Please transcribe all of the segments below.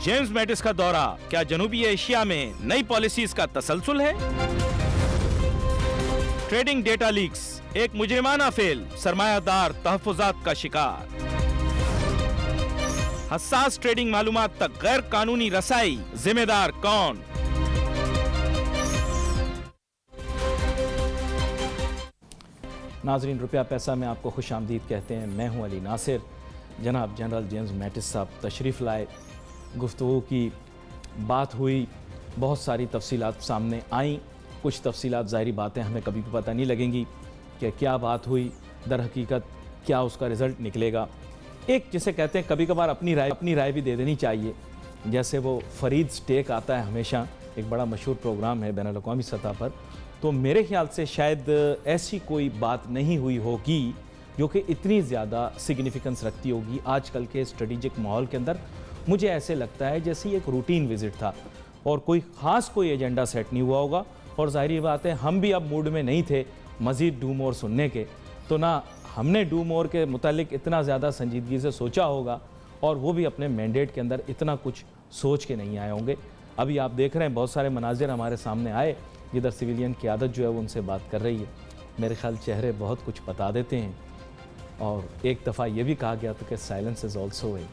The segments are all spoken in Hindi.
जेम्स मैटिस का दौरा, क्या जनूबी एशिया में नई पॉलिसीज का तसलसल है? ट्रेडिंग डेटा लीक्स, एक मुजरिमाना फेल, सरमायादार तहफुजात का शिकार। हसास ट्रेडिंग मालूमात तक गैर कानूनी रसाई, जिम्मेदार कौन? नाजरीन, रुपया पैसा में आपको खुश आमदीद कहते हैं। मैं हूं अली नासिर। जनाब जनरल जेम्स मैटिस साहब तशरीफ़ लाए, गुफ्तगू की बात हुई, बहुत सारी तफसीलात सामने आईं। कुछ तफसीलात ज़ाहिरी बातें हमें कभी भी पता नहीं लगेंगी कि क्या बात हुई, दर हकीकत क्या उसका रिज़ल्ट निकलेगा। एक जिसे कहते हैं कभी कभार अपनी राय भी दे देनी चाहिए। जैसे वो फरीद स्टेक आता है हमेशा, एक बड़ा मशहूर प्रोग्राम है बैनुल अक़वामी सतह पर, तो मेरे ख्याल से शायद ऐसी कोई बात नहीं हुई होगी जो कि इतनी ज़्यादा सिग्निफिकेंस रखती होगी आजकल के स्ट्रेटेजिक माहौल के अंदर। मुझे ऐसे लगता है जैसे एक रूटीन विज़िट था और कोई ख़ास कोई एजेंडा सेट नहीं हुआ होगा। और ज़ाहिर बात है हम भी अब मूड में नहीं थे मज़ीद डू मोर सुनने के, तो ना हमने डू मोर के मुतालिक इतना ज़्यादा संजीदगी से सोचा होगा और वो भी अपने मैंडेट के अंदर इतना कुछ सोच के नहीं आए होंगे। अभी आप देख रहे हैं बहुत सारे मनाजिर हमारे सामने आए जिधर सिविलियन क़यादत जो है वो उनसे बात कर रही है। मेरे ख्याल चेहरे बहुत कुछ बता देते हैं। और एक दफ़ा ये भी कहा गया था कि silence is also a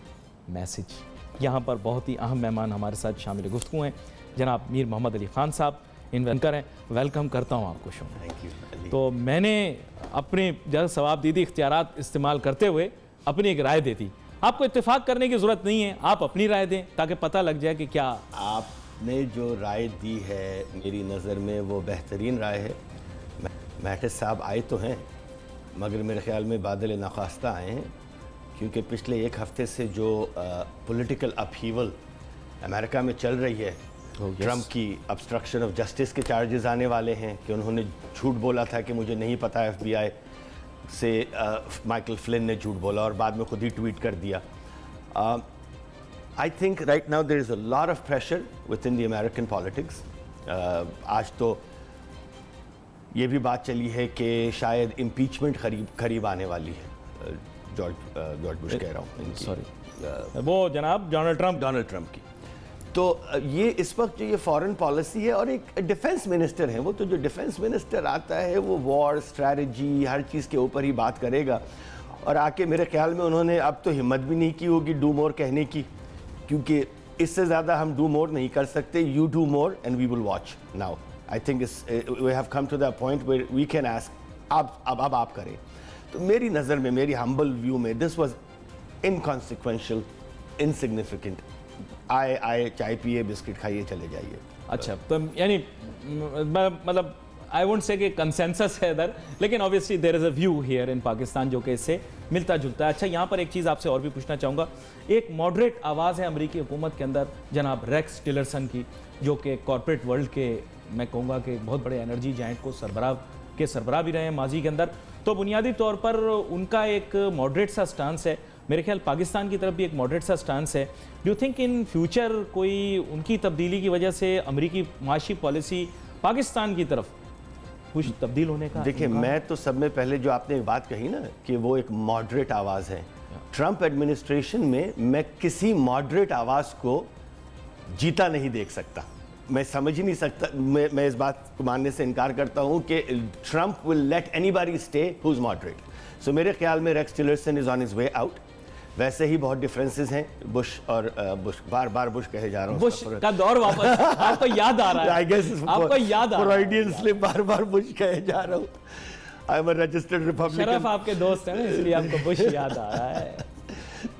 message. यहाँ पर बहुत ही अहम मेहमान हमारे साथ शामिल गुफ्तगू हैं, जनाब मीर मोहम्मद अली ख़ान साहब, इन्वेंटर हैं। वेलकम करता हूँ आपको शो में। Thank you. तो मैंने अपने जब सवाबदीदी इख्तियारात इस्तेमाल करते हुए अपनी एक राय दी थी। आपको इत्तेफाक करने की ज़रूरत नहीं है, आप अपनी राय दें ताकि पता लग जाए कि क्या आपने जो राय दी है मेरी नज़र में वो बेहतरीन राय है। मैटिस साहब आए तो हैं मगर मेरे ख्याल में बादल नाखास्ता आए हैं, क्योंकि पिछले एक हफ़्ते से जो पॉलिटिकल अपहीवल अमेरिका में चल रही है, ट्रंप की ऑब्स्ट्रक्शन ऑफ जस्टिस के चार्जेस आने वाले हैं कि उन्होंने झूठ बोला था कि मुझे नहीं पता FBI से, माइकल फ्लिन ने झूठ बोला और बाद में खुद ही ट्वीट कर दिया। I think right now there is a lot of pressure within the American politics. आज तो ये भी बात चली है कि शायद इम्पीचमेंट करीब आने वाली है। जॉर्ज बुश कह रहा हूँ, सॉरी वो जनाब डोनाल्ड ट्रंप की। तो ये इस वक्त जो ये फॉरेन पॉलिसी है और एक डिफेंस मिनिस्टर है, वो तो जो डिफेंस मिनिस्टर आता है वो वॉर स्ट्रैटेजी हर चीज़ के ऊपर ही बात करेगा। और आके मेरे ख्याल में उन्होंने अब तो हिम्मत भी नहीं की होगी डू मोर कहने की, क्योंकि इससे ज़्यादा हम डू मोर नहीं कर सकते। You do more and we will watch now. I think we have come to the point where we can ask अब आप करें। तो मेरी नज़र में, मेरी हम्बल व्यू में, दिस वॉज इनकॉन्सिक्वेंशियल, इनसिग्निफिकेंट। आए चाय पिए बिस्किट खाइए चले जाइए। अच्छा, तो यानी मतलब आई वोंट से कि कंसेंसस है इधर, लेकिन obviously there is a view here in Pakistan जो कि इससे मिलता जुलता है। अच्छा, यहाँ पर एक चीज़ आपसे और भी पूछना चाहूँगा। एक मॉडरेट आवाज़ है अमेरिकी हुकूमत के अंदर जनाब रेक्स टिलरसन की, जो कि कॉर्पोरेट वर्ल्ड के मैं कहूँगा कि बहुत बड़े एनर्जी जाइंट को सरबराह भी रहे हैं माजी के अंदर। तो बुनियादी तौर पर उनका एक मॉडरेट सा स्टांस है। मेरे ख्याल पाकिस्तान की तरफ भी एक मॉडरेट सा स्टांस है। डू थिंक इन फ्यूचर कोई उनकी तब्दीली की वजह से अमेरिकी माशी पॉलिसी पाकिस्तान की तरफ कुछ तब्दील होने का? देखिए, मैं तो सब में पहले जो आपने एक बात कही ना कि वो एक मॉडरेट आवाज़ है, ट्रंप एडमिनिस्ट्रेशन में मैं किसी मॉडरेट आवाज़ को जीता नहीं देख सकता। मैं समझ ही नहीं सकता, मैं इस बात को मानने से इनकार करता हूँ कि Trump will let anybody stay who is moderate. So मेरे ख्याल में Rex Tillerson is on his way out. वैसे ही बहुत डिफरेंसेस हैं बुश और बुश, बार बुश कहे जा रहा हूँ, बुश का दौर वापस आपको याद आ रहा है। आई गेस आपको याद आ रहा है, फ्रॉइडियन स्लिप, बार बुश कहे जा रहा हूँ। I am a registered Republican. Sharaf आपके दोस्त हैं ना, इसलिए आपको बुश याद आ रहा है।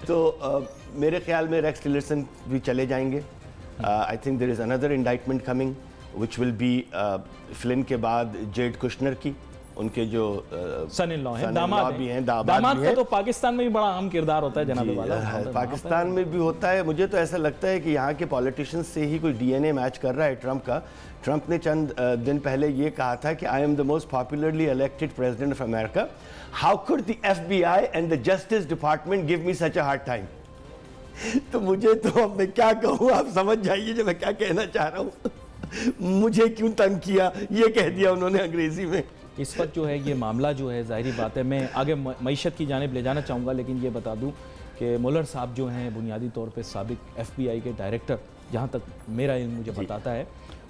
तो मेरे ख्याल में रेक्स टिलरसन भी चले जाएंगे। I think there is another indictment coming which will be Flynn के बाद जेड कुशनर की, उनके जो सन इन लॉ हैं, दामाद भी हैं, दामाद का तो पाकिस्तान में भी बड़ा अहम किरदार होता है जनाब वाला। पाकिस्तान में भी होता है। मुझे तो ऐसा लगता है कि यहाँ के पॉलिटिशियंस से ही कोई DNA मैच कर रहा है ट्रंप का। ट्रंप ने चंद दिन पहले ये कहा था कि I am the most popularly elected president of America, how could the FBI and the justice department give me such a hard time. तो मुझे तो अब मैं क्या कहूँ, आप समझ जाइए जो मैं क्या कहना चाह रहा हूँ। मुझे क्यों तंग किया, ये कह दिया उन्होंने अंग्रेजी में। इस वक्त जो है ये मामला जो है, जाहिर बात है मैं आगे मईशत की जानिब ले जाना चाहूँगा, लेकिन ये बता दूँ कि मुलर साहब जो हैं बुनियादी तौर पे साबिक FBI के डायरेक्टर, जहाँ तक मेरा इल्म मुझे बताता है,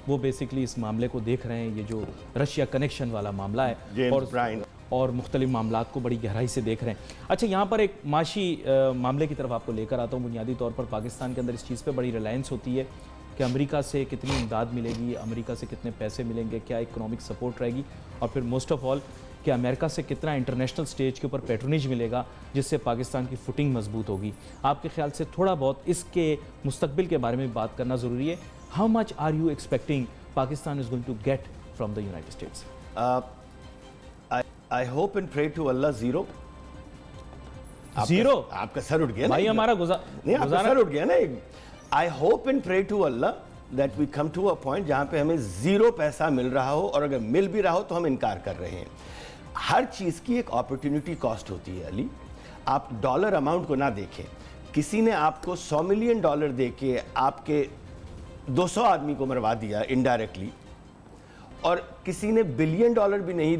वो बेसिकली इस मामले को देख रहे हैं, ये जो रशिया कनेक्शन वाला मामला है और मुख्तलिफ मामलात को बड़ी गहराई से देख रहे हैं। अच्छा, यहाँ पर एक माशी मामले की तरफ आपको लेकर आता हूँ। बुनियादी तौर पर पाकिस्तान के अंदर इस चीज़ पे बड़ी रिलायंस होती है कि अमेरिका से कितनी इमदाद मिलेगी, अमेरिका से कितने पैसे मिलेंगे, क्या इकोनॉमिक सपोर्ट रहेगी, और फिर मोस्ट ऑफ ऑल कि अमेरिका से कितना इंटरनेशनल स्टेज के ऊपर पैट्रोनेज मिलेगा जिससे पाकिस्तान की फुटिंग मजबूत होगी। आपके ख्याल से थोड़ा बहुत इसके मुस्तकबिल के बारे में बात करना ज़रूरी है। How much are you expecting Pakistan is going to get from the United States? I hope and pray to Allah zero. Zero? आपका सर उठ गया ना भाई, हमारा नहीं, आपका सर उठ गया ना। I hope and pray to Allah that we come to a point जहाँ पे हमें जीरो पैसा मिल रहा हो, और अगर मिल भी रहा हो तो हम इनकार कर रहे हैं। हर चीज़ की एक अपॉर्चुनिटी कॉस्ट होती है अली। आप डॉलर अमाउंट को ना देखें। किसी ने आपको $100 मिलियन दे के आपके 200 आदमी को मरवा दिया इनडायरेक्टली, और किसी ने $1 बिलियन भी नहीं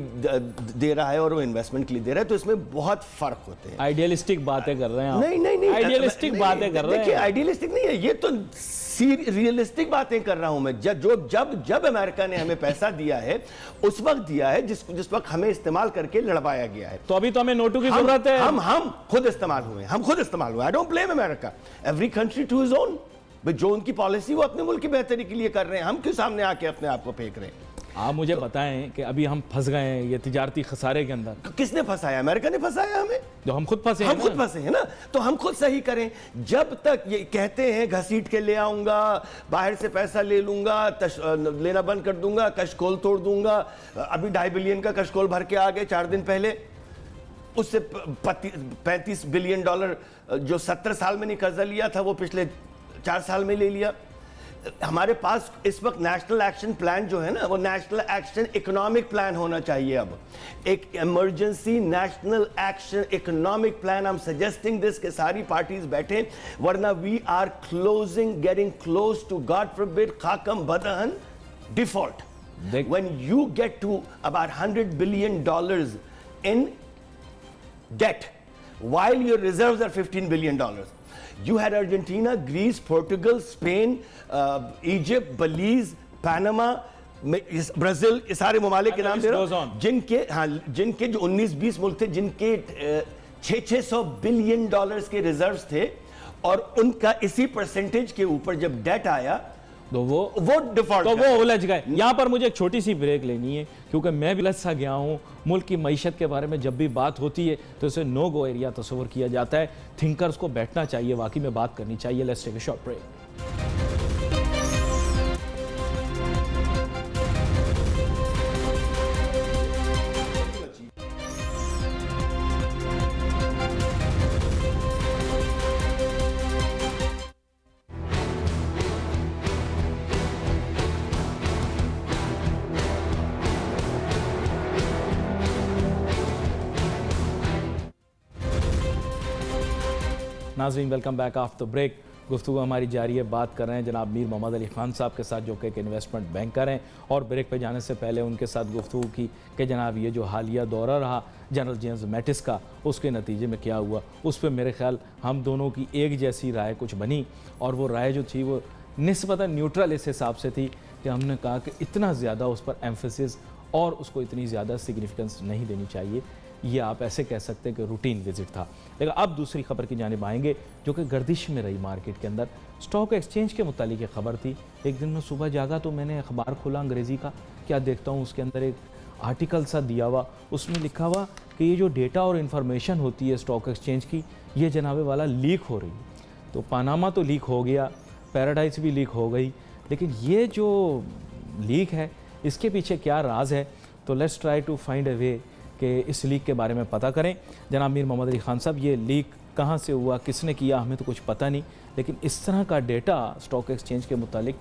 दे रहा है और वो इन्वेस्टमेंट के लिए दे रहा है, तो इसमें बहुत फर्क होते हैं। आइडियलिस्टिक बातें कर रहे हैं आप। नहीं आइडियलिस्टिक बातें कर रहे हैं। देखिए, आइडियलिस्टिक नहीं है ये तो, रियलिस्टिक बातें कर रहा हूं मैं। जब अमेरिका ने हमें पैसा दिया है, उस वक्त दिया है जिस वक्त हमें इस्तेमाल करके लड़वाया गया है। तो अभी तो हमें नोटों की जरूरत है। हम खुद इस्तेमाल हुए। I don't blame America, every country to his own. जो उनकी पॉलिसी वो अपने मुल्क की बेहतरी के लिए कर रहे हैं, हम क्यों सामने आके अपने आप को फेंक रहे हैं? आप मुझे बताएं कि अभी हम फंस गए हैं ये तिजारती खसारे के अंदर। किसने फंसाया? अमेरिका ने फंसाया हमें। जो हम खुद फंसे हैं ना, तो हम खुद सही करें। जब तक ये कहते हैं घसीट के ले आऊंगा, बाहर से पैसा ले लूंगा, लेना बंद कर दूंगा, कशकोल तोड़ दूंगा। अभी 2.5 बिलियन का कशकोल भर के आ गए 4 दिन पहले। उससे $35 बिलियन जो 17 साल में नहीं कर्जा लिया था, वो पिछले 4 साल में ले लिया। हमारे पास इस वक्त नेशनल एक्शन प्लान जो है ना, वो नेशनल एक्शन इकोनॉमिक प्लान होना चाहिए। अब एक emergency national action economic plan, I am suggesting this कि सारी पार्टीज बैठे, वरना we are getting close to, God forbid, खाकम बदहन, default. When you get to about $100 billion in debt while your reserves are $15 billion. You had Argentina, Greece, Portugal, Spain, Egypt, Belize, Panama, Brazil, ये सारे ममालिक के नाम दे रहा हूं, जिनके जो 19-20 मुल्क थे जिनके $600 बिलियन के रिजर्व्स थे, और उनका इसी परसेंटेज के ऊपर जब डेट आया तो वो डिफॉल्ट, तो वो उलझ गए। यहाँ पर मुझे एक छोटी सी ब्रेक लेनी है, क्योंकि मैं भी लस्सा गया हूँ। मुल्क की मईशत के बारे में जब भी बात होती है तो इसे नो गो एरिया तस्वर किया जाता है। थिंकर्स को बैठना चाहिए, वाकई में बात करनी चाहिए। Let's take a short break. नाज़रीन, वेलकम बैक आफ्टर ब्रेक। गुफ्तगू हमारी जारी है। बात कर रहे हैं जनाब मीर मोहम्मद अली खान साहब के साथ, जो कि एक इन्वेस्टमेंट बैंकर हैं, और ब्रेक पे जाने से पहले उनके साथ गुफ्तगू की कि जनाब ये जो हालिया दौरा रहा जनरल जेम्स मैटिस का, उसके नतीजे में क्या हुआ, उस पर मेरे ख्याल हम दोनों की एक जैसी राय कुछ बनी, और वो राय जो थी वो निस्बतन न्यूट्रल इस हिसाब से थी कि हमने कहा कि इतना ज़्यादा उस पर एम्फेसिस और उसको इतनी ज़्यादा सिग्निफिकेंस नहीं देनी चाहिए। ये आप ऐसे कह सकते हैं कि रूटीन विजिट था। लेकिन अब दूसरी खबर की जानिब आएंगे, जो कि गर्दिश में रही मार्केट के अंदर। स्टॉक एक्सचेंज के मुतालिक एक खबर थी। एक दिन में सुबह जागा तो मैंने अखबार खोला अंग्रेज़ी का, क्या देखता हूँ उसके अंदर एक आर्टिकल सा दिया हुआ, उसमें लिखा हुआ कि ये जो डेटा और इन्फॉर्मेशन होती है स्टॉक एक्सचेंज की, ये जनाबे वाला लीक हो रही है। तो पानामा तो लीक हो गया, पैराडाइज भी लीक हो गई, लेकिन ये जो लीक है इसके पीछे क्या राज है? तो let's try to find a way कि इस लीक के बारे में पता करें। जनाब मीर मोहम्मद अली खान साहब, ये लीक कहाँ से हुआ, किसने किया, हमें तो कुछ पता नहीं, लेकिन इस तरह का डेटा स्टॉक एक्सचेंज के मुतालिक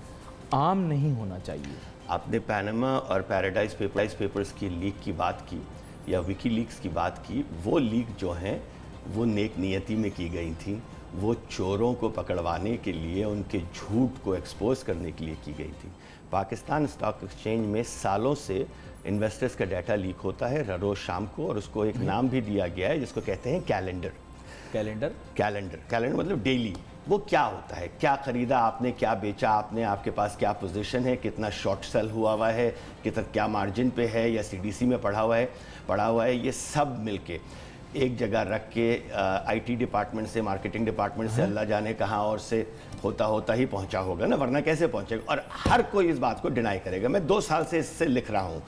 आम नहीं होना चाहिए। आपने पैनामा और पैराडाइज पेपर्स की लीक की बात की या विकी लीक्स की बात की। वो लीक जो हैं वो नेक नियति में की गई थी, वो चोरों को पकड़वाने के लिए, उनके झूठ को एक्सपोज करने के लिए की गई थी। पाकिस्तान स्टॉक एक्सचेंज में सालों से इन्वेस्टर्स का डाटा लीक होता है रोज़ शाम को, और उसको एक नाम भी दिया गया है जिसको कहते हैं कैलेंडर। कैलेंडर? कैलेंडर मतलब डेली, वो क्या होता है, क्या खरीदा आपने, क्या बेचा आपने, आपके पास क्या पोजीशन है, कितना शॉर्ट सेल हुआ है, कितना क्या मार्जिन पे है या सीडीसी में पड़ा हुआ है, ये सब मिलके एक जगह रख के आईटी डिपार्टमेंट से, मार्केटिंग डिपार्टमेंट से, अल्लाह जाने कहाँ और से होता ही पहुंचा होगा ना, वरना कैसे पहुंचेगा। और हर कोई इस बात को डिनाई करेगा। मैं 2 साल से इससे लिख रहा हूँ।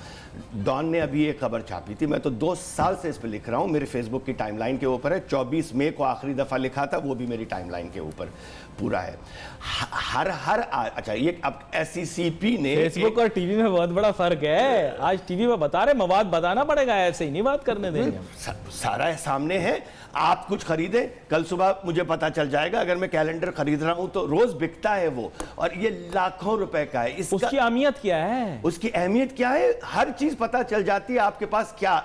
डॉन ने अभी एक खबर छापी थी, मैं तो 2 साल से इस पर लिख रहा हूँ। मेरे फेसबुक की टाइमलाइन के ऊपर है, 24 मई को आखिरी दफ़ा लिखा था, वो भी मेरी टाइमलाइन के ऊपर पूरा है। अच्छा, ये अब SECP ने, फेसबुक और टीवी में बहुत बड़ा फर्क है। आज टीवी में बता रहे, मवाद बताना पड़ेगा, ऐसे ही नहीं बात करने देंगे। सारा सामने है। आप कुछ खरीदें, कल सुबह मुझे पता चल जाएगा। अगर मैं कैलेंडर खरीद रहा हूं तो रोज बिकता है वो, और ये लाखों रुपए का है। उसकी अहमियत क्या है? उसकी अहमियत क्या है? हर चीज पता चल जाती है। आपके पास क्या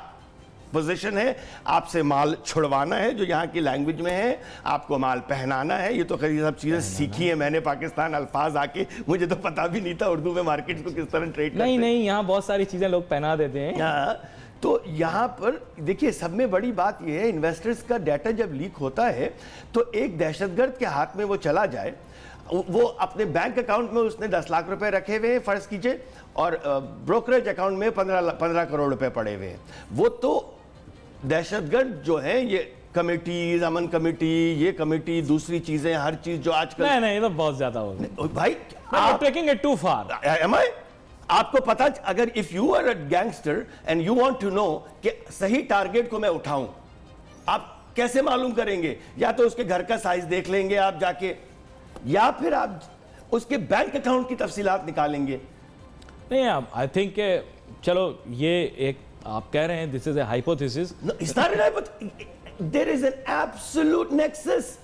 पोजीशन है, आपसे माल छुड़वाना है जो यहाँ की लैंग्वेज में है, आपको माल पहनाना है। ये तो खरीद सब चीजें सीखी है मैंने पाकिस्तान अल्फाज आके, मुझे तो पता भी नहीं था उर्दू में मार्केट को किस तरह ट्रेड करते हैं। नहीं, यहाँ बहुत सारी चीजें लोग पहना देते हैं। तो यहाँ पर देखिए, सब में बड़ी बात यह है, इन्वेस्टर्स का डाटा जब लीक होता है तो एक दहशतगर्द के हाथ में वो चला जाए, वो अपने बैंक अकाउंट में उसने 10 लाख रुपए रखे हुए हैं फर्ज कीजिए, और ब्रोकरेज अकाउंट में 15 करोड़ रुपए पड़े हुए हैं। वो तो दहशतगर्द जो है, ये कमेटीज, अमन कमेटी, ये कमेटी, दूसरी चीजें, हर चीज जो आजकल, नहीं, ये तो बहुत ज्यादा हो गया भाई। आप taking it too far. Am I? आपको पता, अगर if you are a gangster and you want to know कि सही टारगेट को मैं उठाऊं, आप कैसे मालूम करेंगे? या तो उसके घर का साइज देख लेंगे आप जाके, या फिर आप उसके बैंक अकाउंट की तफसीलात निकालेंगे। नहीं, आप आई थिंक चलो, ये एक आप कह रहे हैं, this is a hypothesis. It's not an hypothesis. There is an absolute nexus.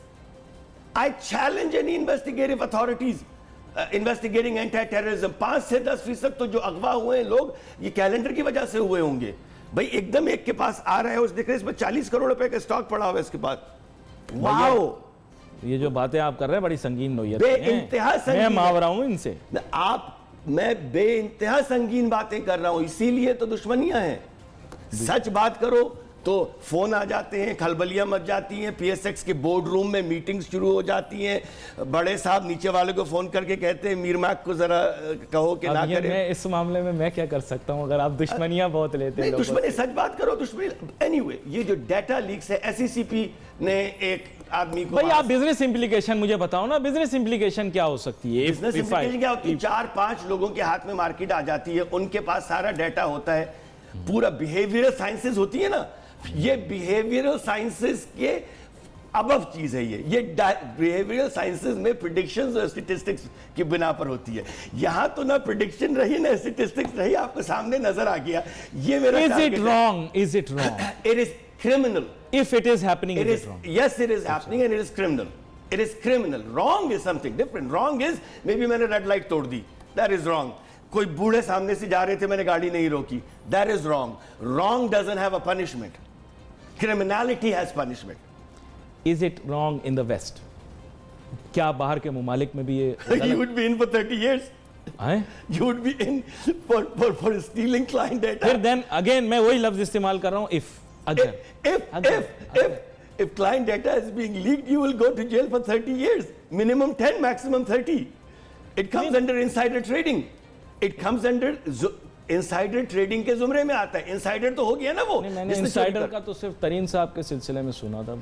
I challenge any investigative authorities. Investigating anti terrorism, 5 से 10% तो जो अगवा हुए हैं लोग, ये कैलेंडर की वजह से हुए होंगे। भाई एकदम एक के पास आ रहा है, उस देख रहे इसमें 40 करोड़ रुपए का स्टॉक पड़ा हुआ है इसके पास। वाओ, ये जो बातें आप कर रहे हैं बड़ी संगीन नोयत बेइंतहा संगीन। मैं माव रहा हूं इनसे। मैं बेइंतहा संगीन बातें कर रहा हूं, इसीलिए तो दुश्मनियां हैं। सच बात करो तो फोन आ जाते हैं, खलबलियां मच जाती हैं, PSX के बोर्ड रूम में मीटिंग्स शुरू हो जाती हैं। बड़े साहब नीचे वाले को फोन करके कहते हैं मीरमाक को जरा कहो कि ना करे। मैं इस मामले में मैं क्या कर सकता हूं, अगर आप दुश्मनियां बहुत लेते हैं? दुश्मनी, सच बात करो, दुश्मनी। एनीवे, ये जो डाटा लीक्स है, SECP ने एक आदमी को, भाई आप बिजनेस इंप्लीकेशन मुझे बताओ ना, बिजनेस इंप्लीकेशन क्या हो सकती है? बिजनेस इंप्लीकेशन क्या होती है? 4-5 लोगों के हाथ में मार्केट आ जाती है, उनके पास सारा डाटा होता है, पूरा बिहेवियरल साइंसेस होती है ना, ये बिहेवियरल साइंसेस के अबव चीज है। ये बिहेवियरल साइंसेस में प्रेडिक्शंस और स्टैटिस्टिक्स की बिना पर होती है। यहां तो ना प्रेडिक्शन रही ना स्टैटिस्टिक्स रही, आपके सामने नजर आ गया। ये मेरा is it wrong? Is it wrong? It is criminal. If it is happening, it is wrong. Yes, it is happening and it is criminal. It is criminal. Wrong is something different. Wrong is maybe मैंने रेड लाइट तोड़ दी, that is wrong. कोई बूढ़े सामने से जा रहे थे, मैंने गाड़ी नहीं रोकी, that is wrong. Wrong doesn't have a punishment. Criminality has punishment. Is it wrong in the West? क्या बाहर के मुमालिक में भी ये You would be in for 30 years. You would be in for stealing client data. फिर then again मैं वही लफ्ज इस्तेमाल कर रहा हूँ, if. If client data is being leaked, you will go to jail for 30 years. Minimum 10, maximum 30. It comes under insider trading. It comes under insider trading के जुमरे में आता है। Insider तो हो गया ना वो। मैंने insider का तो सिर्फ तरीन साहब के सिलसिले में सुना था।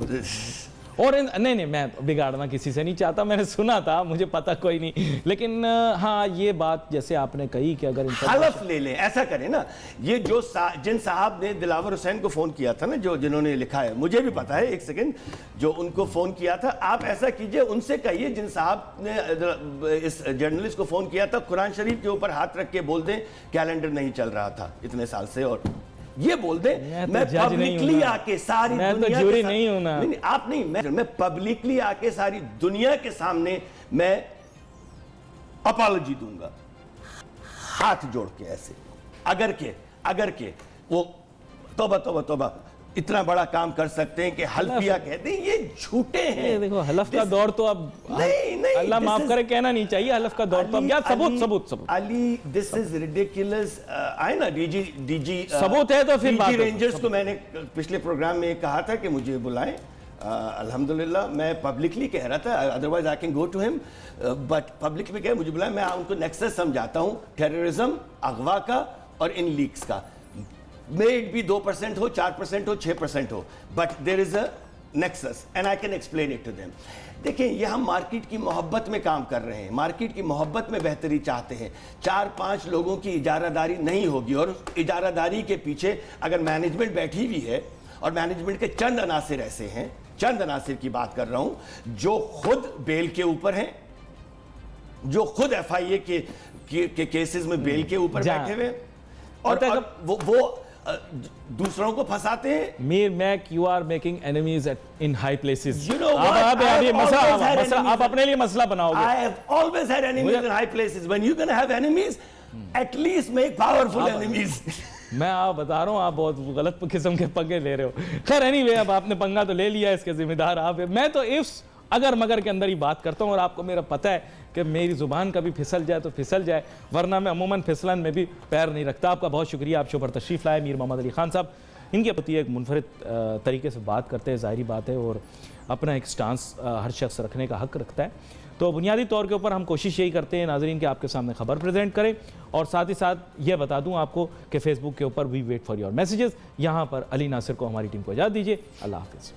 और नहीं, मैं बिगाड़ना किसी से नहीं चाहता, मैंने सुना था, मुझे पता कोई नहीं। लेकिन हाँ, ये बात जैसे आपने कही कि अगर हलफ ले लें, ऐसा करें ना। ये जो जिन साहब ने दिलावर हुसैन को फोन किया था ना, जिन्होंने लिखा है, मुझे भी पता है, एक सेकंड, जो उनको फोन किया था, आप ऐसा कीजिए, उनसे कहिए, जिन साहब ने इस जर्नलिस्ट को फोन किया था, कुरान शरीफ के ऊपर हाथ रख के बोल दें कैलेंडर नहीं चल रहा था इतने साल से, और ये बोल दे मैं पब्लिकली आके सारी दुनिया के नहीं हूं ना। नहीं, आप नहीं, मैं पब्लिकली आके सारी दुनिया के सामने मैं अपॉलॉजी दूंगा, हाथ जोड़ के ऐसे, अगर के वो तौबा इतना बड़ा काम कर सकते हैं कि हल्फिया कहते हैं, ये झूठे हैं। देखो, हलफ का दौर तो अब नहीं, अल्लाह माफ करे, कहना नहीं चाहिए हलफ का दौर तो अब, या सबूत अली, दिस इज रिडिकुलस। आए ना डीजी सबूत है तो फिर बात। रेंजर्स को मैंने पिछले प्रोग्राम में कहा था कि मुझे बुलाएं, अल्हम्दुलिल्लाह मैं पब्लिकली कह रहा था, otherwise I can go to him, but publicly कह मुझे बुलाया, मैं उनको नेक्सस समझाता हूँ टेररिज्म, अगवा का और इन लीक्स का। मे इट भी 2% हो, 4% हो, 6% हो, but there is a nexus and I can explain it to them. देखिए, ये हम मार्केट की मोहब्बत में काम कर रहे हैं, मार्केट की मोहब्बत में बेहतरी चाहते हैं। 4-5 लोगों की इजारादारी नहीं होगी, और इजारादारी के पीछे अगर मैनेजमेंट बैठी हुई है, और मैनेजमेंट के चंद अनासिर ऐसे हैं, चंद अनासिर की बात कर रहा हूं, जो खुद बेल के ऊपर हैं, जो खुद FIA के केसेस में बेल के ऊपर बैठे हुए, और वो दूसरों को फंसाते हैं। मीर Mac, you are making enemies in high places. You know what? आप अपने लिए मसला बनाओगे। I have always had enemies in high places. When you're gonna have enemies, at least make powerful enemies. मैं आप बता रहा हूँ, आप बहुत गलत किस्म के पंगे ले रहे हो। खैर एनीवे, अब आपने पंगा तो ले लिया, इसके जिम्मेदार आप हैं। मैं तो इफ्स अगर मगर के अंदर ही बात करता हूँ, और आपको मेरा पता है कि मेरी ज़ुबान कभी फिसल जाए तो फिसल जाए, वरना मैं अमूमन फिसलन में भी पैर नहीं रखता। आपका बहुत शुक्रिया, आप शो पर तशरीफ़ लाए। मीर मोहम्मद अली खान साहब, इनके प्रति एक मुनफरिद तरीके से बात करते हैं, ज़ाहिरी बात है, और अपना एक स्टांस हर शख्स रखने का हक़ रखता है। तो बुनियादी तौर के ऊपर हम कोशिश यही करते हैं नाज़रीन कि आपके सामने ख़बर प्रेजेंट करें, और साथ ही साथ ये बता दूं आपको कि फेसबुक के ऊपर we wait for your messages. यहाँ पर अली नासिर को, हमारी टीम को इजाज़त दीजिए। अल्लाह हाफ़िज़।